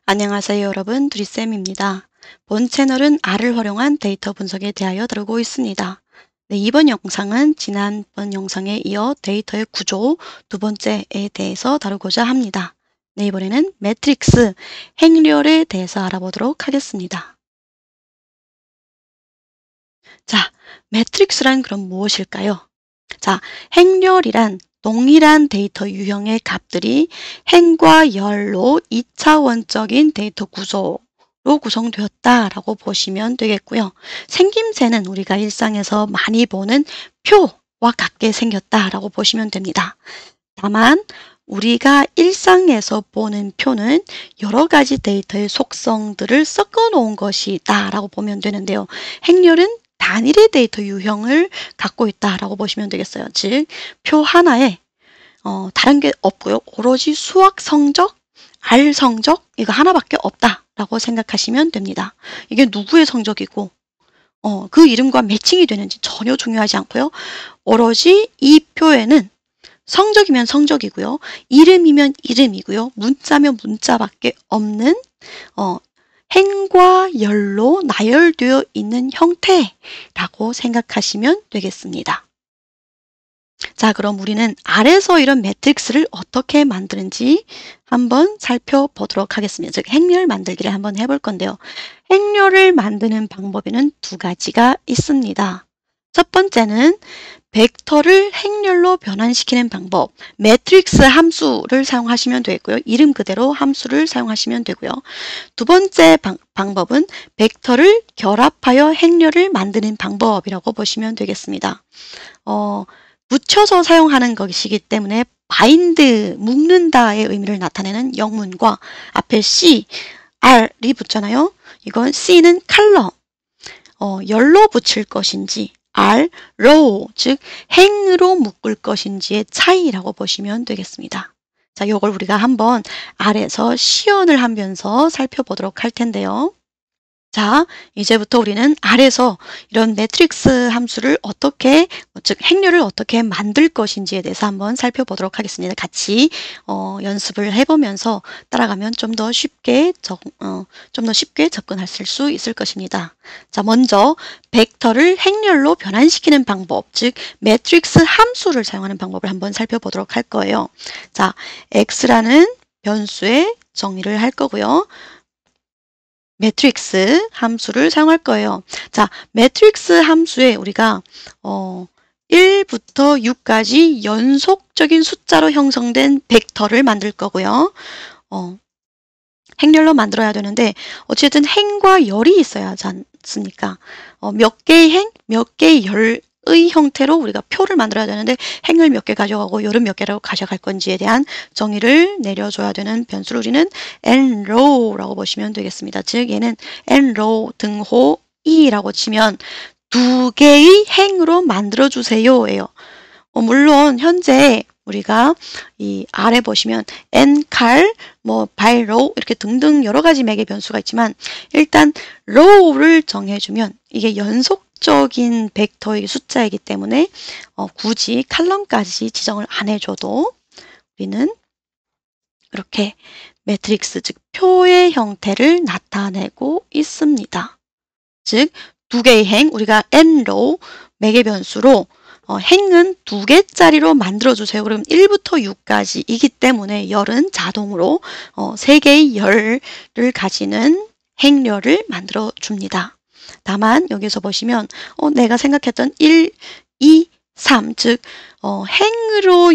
안녕하세요 여러분, 두리쌤입니다. 본 채널은 R을 활용한 데이터 분석에 대하여 다루고 있습니다. 네, 이번 영상은 지난번 영상에 이어 데이터의 구조 두 번째에 대해서 다루고자 합니다. 네, 이번에는 매트릭스, 행렬에 대해서 알아보도록 하겠습니다. 자, 매트릭스란 그럼 무엇일까요? 자, 행렬이란 동일한 데이터 유형의 값들이 행과 열로 2차원적인 데이터 구조로 구성되었다라고 보시면 되겠고요. 생김새는 우리가 일상에서 많이 보는 표와 같게 생겼다라고 보시면 됩니다. 다만 우리가 일상에서 보는 표는 여러 가지 데이터의 속성들을 섞어 놓은 것이다라고 보면 되는데요. 행렬은 단일의 데이터 유형을 갖고 있다라고 보시면 되겠어요. 즉, 표 하나에 다른 게 없고요. 오로지 수학 성적, R 성적 이거 하나밖에 없다라고 생각하시면 됩니다. 이게 누구의 성적이고 그 이름과 매칭이 되는지 전혀 중요하지 않고요. 오로지 이 표에는 성적이면 성적이고요. 이름이면 이름이고요. 문자면 문자밖에 없는 행과 열로 나열되어 있는 형태라고 생각하시면 되겠습니다. 자, 그럼 우리는 R에서 이런 매트릭스를 어떻게 만드는지 한번 살펴보도록 하겠습니다. 즉, 행렬 만들기를 한번 해볼 건데요. 행렬을 만드는 방법에는 두 가지가 있습니다. 첫 번째는 벡터를 행렬로 변환시키는 방법, 매트릭스 함수를 사용하시면 되고요. 이름 그대로 함수를 사용하시면 되고요. 두 번째 방법은 벡터를 결합하여 행렬을 만드는 방법이라고 보시면 되겠습니다. 붙여서 사용하는 것이기 때문에 바인드, 묶는다의 의미를 나타내는 영문과 앞에 C, R이 붙잖아요. 이건 C는 컬럼, 열로 붙일 것인지 R, row, 즉 행으로 묶을 것인지의 차이라고 보시면 되겠습니다. 자, 이걸 우리가 한번 R에서 시연을 하면서 살펴보도록 할 텐데요. 자, 이제부터 우리는 R에서 이런 매트릭스 함수를 어떻게, 즉 행렬을 어떻게 만들 것인지에 대해서 한번 살펴보도록 하겠습니다. 같이 연습을 해보면서 따라가면 좀 더 쉽게 접근하실 수 있을 것입니다. 자, 먼저 벡터를 행렬로 변환시키는 방법, 즉 매트릭스 함수를 사용하는 방법을 한번 살펴보도록 할 거예요. 자, x라는 변수에 정의를 할 거고요. 매트릭스 함수를 사용할 거예요. 자, 매트릭스 함수에 우리가 1부터 6까지 연속적인 숫자로 형성된 벡터를 만들 거고요. 행렬로 만들어야 되는데 어쨌든 행과 열이 있어야 하지 않습니까? 몇 개의 행, 몇 개의 열의 형태로 우리가 표를 만들어야 되는데 행을 몇 개 가져가고 열은 몇 개라고 가져갈 건지에 대한 정의를 내려줘야 되는 변수를 우리는 nrow라고 보시면 되겠습니다. 즉 얘는 nrow 등호 2라고 치면 두 개의 행으로 만들어주세요 예요. 물론 현재 우리가 이 아래 보시면 ncar, by row 이렇게 등등 여러 가지 맥의 변수가 있지만 일단 row를 정해주면 이게 연속적인 벡터의 숫자이기 때문에 굳이 칼럼까지 지정을 안 해줘도 우리는 이렇게 매트릭스, 즉 표의 형태를 나타내고 있습니다. 즉 두 개의 행, 우리가 nrow 맥의 변수로 행은 두 개짜리로 만들어주세요. 그럼 1부터 6까지이기 때문에 열은 자동으로 세 개의 열을 가지는 행렬을 만들어줍니다. 다만 여기서 보시면 내가 생각했던 1, 2, 3, 즉 행으로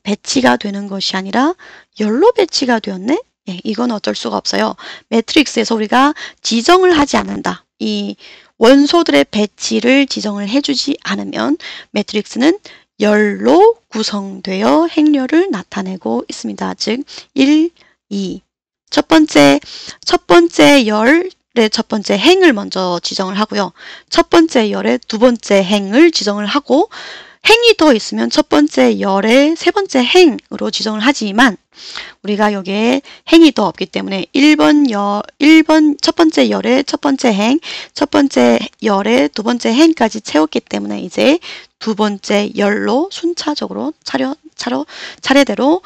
배치가 되는 것이 아니라 열로 배치가 되었네? 예, 이건 어쩔 수가 없어요. 매트릭스에서 우리가 지정을 하지 않는다. 이 원소들의 배치를 지정을 해주지 않으면 매트릭스는 열로 구성되어 행렬을 나타내고 있습니다. 즉 1, 2 첫 번째 열의 첫 번째 행을 먼저 지정을 하고요. 첫 번째 열의 두 번째 행을 지정을 하고 행이 더 있으면 첫 번째 열의 세 번째 행으로 지정을 하지만 우리가 여기에 행이 더 없기 때문에 1번 첫 번째 열의 첫 번째 행, 첫 번째 열의 두 번째 행까지 채웠기 때문에 이제 두 번째 열로 순차적으로 차례대로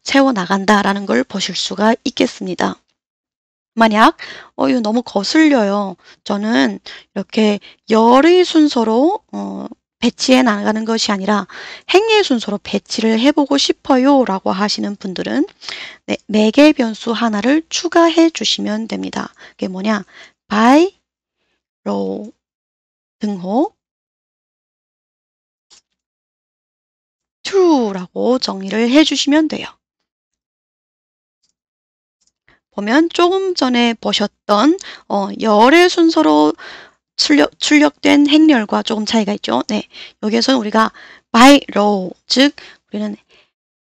채워 나간다라는 걸 보실 수가 있겠습니다. 만약 이거 너무 거슬려요. 저는 이렇게 열의 순서로 배치해 나가는 것이 아니라 행의 순서로 배치를 해보고 싶어요 라고 하시는 분들은 네, 매개 변수 하나를 추가해 주시면 됩니다. 그게 뭐냐? by, row, 등호, true라고 정의를 해주시면 돼요. 보면 조금 전에 보셨던 열의 순서로 출력된 행렬과 조금 차이가 있죠. 네, 여기에서는 우리가 by row, 즉 우리는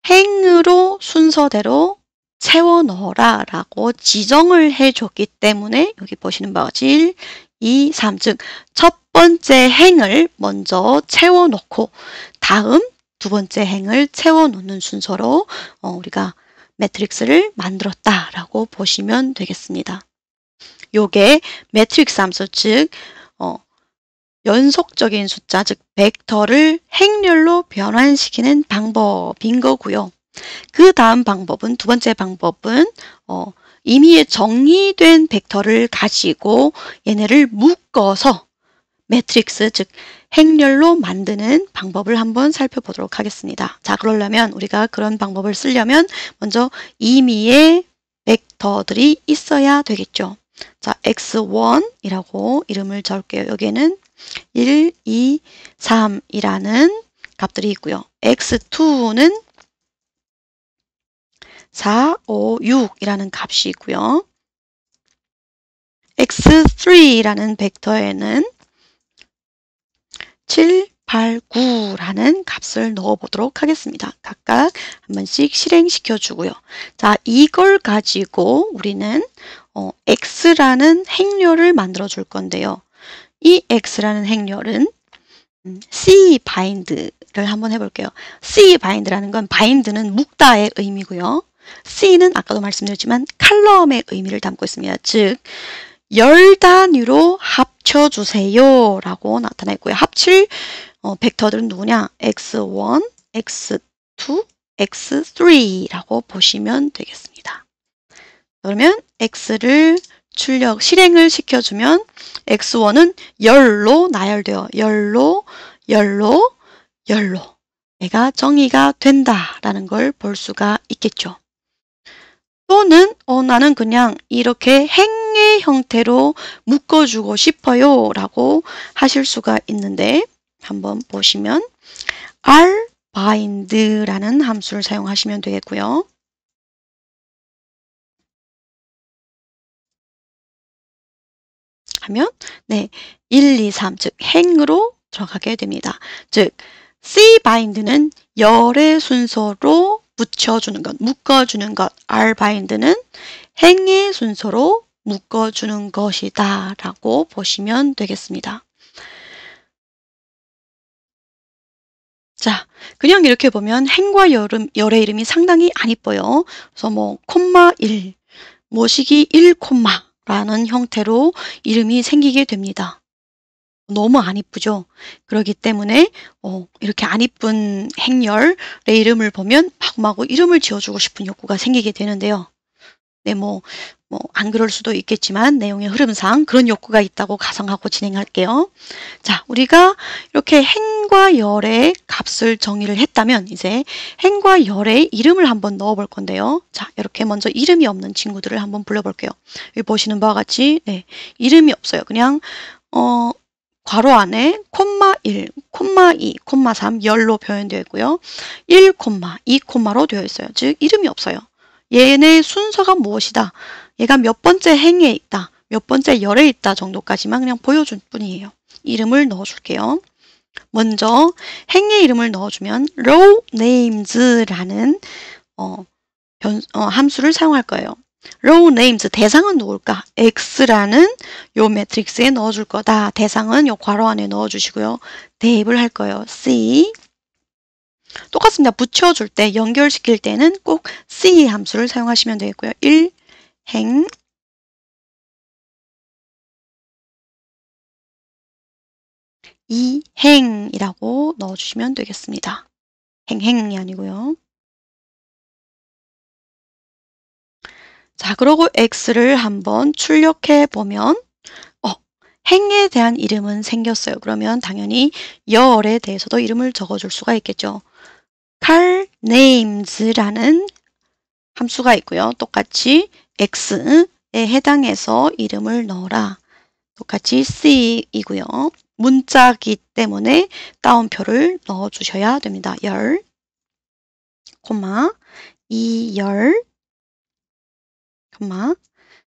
행으로 순서대로 채워 넣어라 라고 지정을 해줬기 때문에 여기 보시는 바와 같이 1, 2, 3, 즉 첫 번째 행을 먼저 채워 놓고 다음 두 번째 행을 채워 놓는 순서로 우리가 매트릭스를 만들었다라고 보시면 되겠습니다. 요게 매트릭스 함수, 즉 연속적인 숫자, 즉 벡터를 행렬로 변환시키는 방법인 거고요. 그 다음 방법은, 두 번째 방법은 이미 정의된 벡터를 가지고 얘네를 묶어서 매트릭스, 즉 행렬로 만드는 방법을 한번 살펴보도록 하겠습니다. 자, 그러려면 우리가 그런 방법을 쓰려면 먼저 임의의 벡터들이 있어야 되겠죠. 자, x1이라고 이름을 적을게요. 여기에는 1, 2, 3이라는 값들이 있고요. x2는 4, 5, 6이라는 값이 있고요. x3라는 벡터에는 7, 8, 9라는 값을 넣어보도록 하겠습니다. 각각 한 번씩 실행시켜 주고요. 자, 이걸 가지고 우리는 x라는 행렬을 만들어 줄 건데요. 이 x라는 행렬은 cbind를 한번 해볼게요. cbind라는 건 bind는 묶다의 의미고요. c는 아까도 말씀드렸지만 칼럼의 의미를 담고 있습니다. 즉 열 단위로 합쳐주세요 라고 나타냈고요. 합칠 벡터들은 누구냐? x1, x2, x3라고 보시면 되겠습니다. 그러면 x를 실행을 시켜주면 x1은 열로 나열되어 열로 얘가 정의가 된다라는 걸 볼 수가 있겠죠. 또는 나는 그냥 이렇게 행의 형태로 묶어주고 싶어요 라고 하실 수가 있는데, 한번 보시면 rbind라는 함수를 사용하시면 되겠고요. 하면 네, 1, 2, 3, 즉 행으로 들어가게 됩니다. 즉 cbind는 열의 순서로 붙여주는 것, 묶어주는 것, rbind는 행의 순서로 묶어주는 것이다 라고 보시면 되겠습니다. 자, 그냥 이렇게 보면 행과 열의 이름이 상당히 안 이뻐요. 그래서 뭐 콤마 1, 모시기 1, 라는 형태로 이름이 생기게 됩니다. 너무 안 이쁘죠? 그렇기 때문에 이렇게 안 이쁜 행렬의 이름을 보면 마구마구 이름을 지어주고 싶은 욕구가 생기게 되는데요. 네, 안 그럴 수도 있겠지만 내용의 흐름상 그런 욕구가 있다고 가정하고 진행할게요. 자, 우리가 이렇게 행과 열의 값을 정의를 했다면 이제 행과 열의 이름을 한번 넣어 볼 건데요. 자, 이렇게 먼저 이름이 없는 친구들을 한번 불러볼게요. 여기 보시는 바와 같이 네, 이름이 없어요. 그냥 괄호 안에 콤마 1, 콤마 2, 콤마 3 열로 표현되어 있고요. 1, 2, 로 되어 있어요. 즉 이름이 없어요. 얘네 순서가 무엇이다. 얘가 몇 번째 행에 있다. 몇 번째 열에 있다 정도까지만 그냥 보여줄 뿐이에요. 이름을 넣어줄게요. 먼저 행의 이름을 넣어주면 row names라는 함수를 사용할 거예요. row names, 대상은 누굴까? x라는 요 매트릭스에 넣어줄 거다. 대상은 요 괄호 안에 넣어주시고요. 대입을 할 거예요. c. 똑같습니다. 붙여줄 때, 연결시킬 때는 꼭 c 함수를 사용하시면 되겠고요. 1, 행, 2, 행이라고 넣어주시면 되겠습니다. 행이 아니고요. 자, 그러고 x를 한번 출력해 보면 행에 대한 이름은 생겼어요. 그러면 당연히 열에 대해서도 이름을 적어줄 수가 있겠죠. car names라는 함수가 있고요. 똑같이 x에 해당해서 이름을 넣어라. 똑같이 c이고요. 문자기 때문에 따옴표를 넣어주셔야 됩니다. 열, 콤마, 2열, 콤마,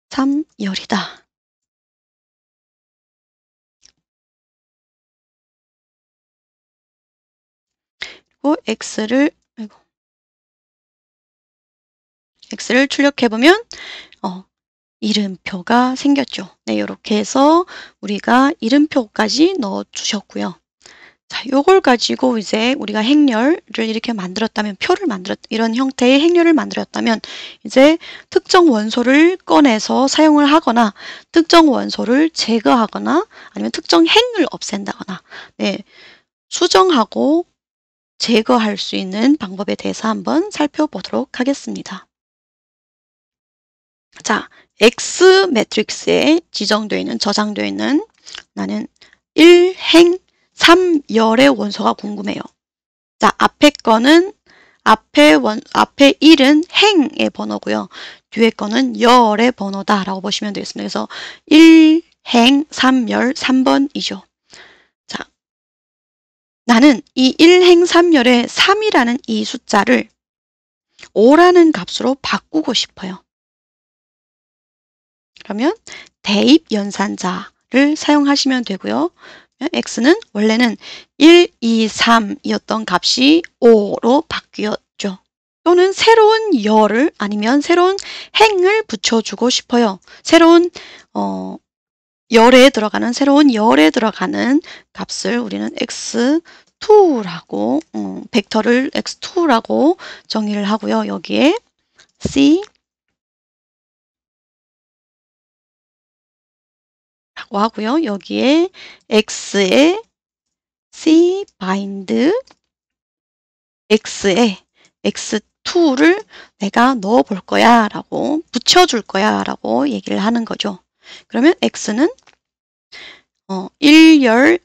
3열이다. 그리고 x를 출력해보면 이름표가 생겼죠. 네, 이렇게 해서 우리가 이름표까지 넣어주셨고요. 자, 요걸 가지고 이제 우리가 행렬을 이렇게 만들었다면, 이런 형태의 행렬을 만들었다면, 이제 특정 원소를 꺼내서 사용을 하거나, 특정 원소를 제거하거나, 아니면 특정 행을 없앤다거나, 네, 수정하고 제거할 수 있는 방법에 대해서 한번 살펴보도록 하겠습니다. 자, X 매트릭스에 지정되어 있는, 저장되어 있는 나는 1행 3열의 원소가 궁금해요. 자, 앞에 거는 앞에 1은 행의 번호고요. 뒤에 거는 열의 번호다라고 보시면 되겠습니다. 그래서 1행 3열 3번이죠. 자, 나는 이 1행 3열의 3이라는 이 숫자를 5라는 값으로 바꾸고 싶어요. 그러면 대입 연산자를 사용하시면 되고요. x는 원래는 1, 2, 3이었던 값이 5로 바뀌었죠. 또는 새로운 열을 아니면 새로운 행을 붙여주고 싶어요. 새로운 열에 들어가는 값을 우리는 x2라고 벡터를 x2라고 정의를 하고요. 여기에 c 라고 하고요. 여기에 x에 c bind x에 x2를 내가 넣어 볼 거야 라고 붙여줄 거야 라고 얘기를 하는 거죠. 그러면 x는 1열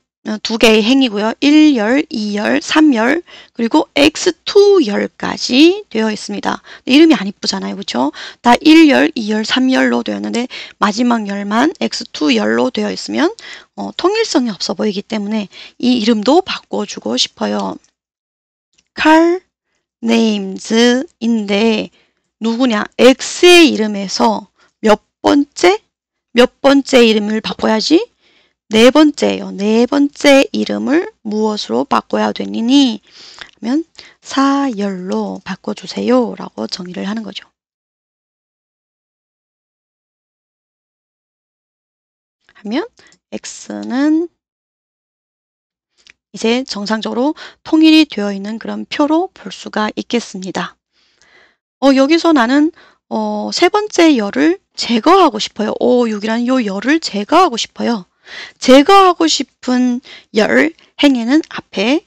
두 개의 행이고요. 1열, 2열, 3열, 그리고 x2열까지 되어 있습니다. 이름이 안 이쁘잖아요. 그렇죠? 다 1열, 2열, 3열로 되었는데 마지막 열만 x2열로 되어 있으면 통일성이 없어 보이기 때문에 이 이름도 바꿔주고 싶어요. car names인데 누구냐? x의 이름에서 몇 번째 이름을 바꿔야지? 네 번째예요. 네 번째 이름을 무엇으로 바꿔야 되니? 하면 4열로 바꿔주세요 라고 정의를 하는 거죠. 하면 x는 이제 정상적으로 통일이 되어 있는 그런 표로 볼 수가 있겠습니다. 여기서 나는 세 번째 열을 제거하고 싶어요. 5, 6이라는 요 열을 제거하고 싶어요. 제거하고 싶은 열 행에는 앞에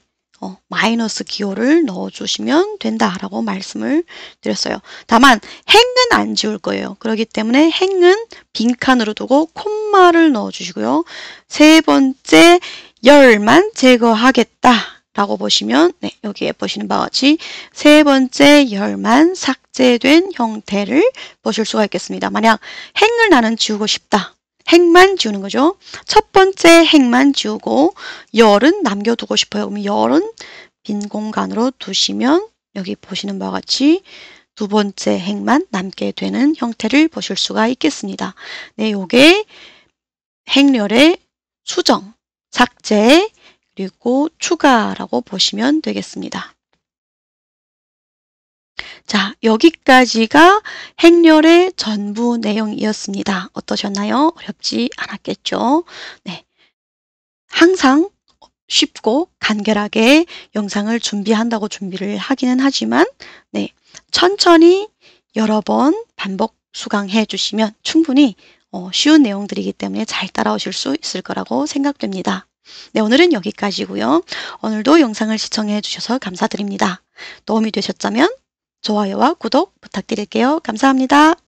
마이너스 기호를 넣어주시면 된다라고 말씀을 드렸어요. 다만 행은 안 지울 거예요. 그렇기 때문에 행은 빈칸으로 두고 콤마를 넣어주시고요. 세 번째 열만 제거하겠다 라고 보시면 여기에 보시는 바와 같이 세 번째 열만 삭제된 형태를 보실 수가 있겠습니다. 만약 행을 나는 지우고 싶다. 행만 지우는 거죠. 첫 번째 행만 지우고 열은 남겨두고 싶어요. 그럼 열은 빈 공간으로 두시면 여기 보시는 바와 같이 두 번째 행만 남게 되는 형태를 보실 수가 있겠습니다. 네, 요게 행렬의 수정, 삭제, 그리고 추가라고 보시면 되겠습니다. 자, 여기까지가 행렬의 전부 내용이었습니다. 어떠셨나요? 어렵지 않았겠죠? 네. 항상 쉽고 간결하게 영상을 준비한다고 준비를 하기는 하지만, 네. 천천히 여러 번 반복 수강해 주시면 충분히 쉬운 내용들이기 때문에 잘 따라오실 수 있을 거라고 생각됩니다. 네, 오늘은 여기까지고요. 오늘도 영상을 시청해 주셔서 감사드립니다. 도움이 되셨다면 좋아요와 구독 부탁드릴게요. 감사합니다.